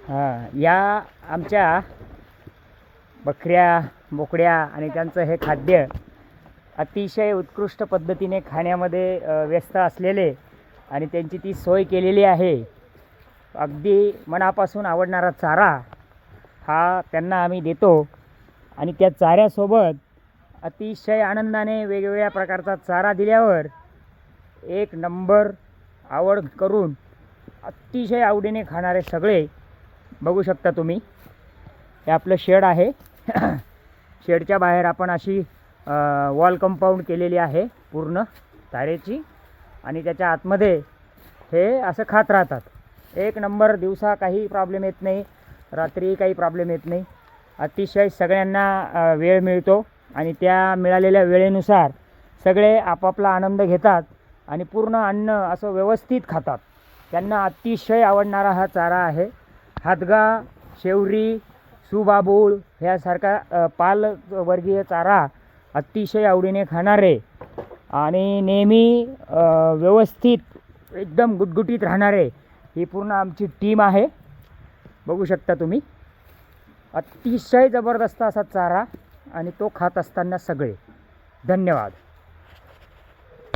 या आमच्या बकऱ्या बोकड्या आणि त्यांचं हे खाद्य अतिशय उत्कृष्ट पद्धतीने खाण्यामध्ये व्यस्त असलेले आणि त्यांची ती सोय केलेली आहे. अगदी मनापासून आवडणारा चारा हा त्यांना आम्ही देतो आणि त्या चाऱ्यासोबत अतिशय आनंदाने वेगवेगळ्या प्रकारचा चारा दिल्यावर एक नंबर आवड करून अतिशय आवडीने खाणारे सगळे बघू शकता तुम्ही. हे आपलं शेड आहे. शेडच्या बाहेर आपण अशी वॉल कंपाऊंड केलेली आहे पूर्ण तारेची आणि त्याच्या आतमध्ये हे असं खात राहतात. एक नंबर. दिवसा काही प्रॉब्लेम येत नाही, रात्री काही प्रॉब्लेम येत नाही. अतिशय सगळ्यांना वेळ मिळतो आणि त्या मिळालेल्या वेळेनुसार सगळे आपापला आनंद घेतात आणि पूर्ण अन्न असं व्यवस्थित खातात. त्यांना अतिशय आवडणारा हा चारा आहे. हादगा, शेवरी, सुबाबूळ ह्यासारखा पालवर्गीय चारा अतिशय आवडीने खाणारे आणि नेहमी व्यवस्थित एकदम गुटगुटीत राहणारे ही पूर्ण आमची टीम आहे. बघू शकता तुम्ही. अतिशय जबरदस्त असा चारा आणि तो खात असताना सगळे. धन्यवाद.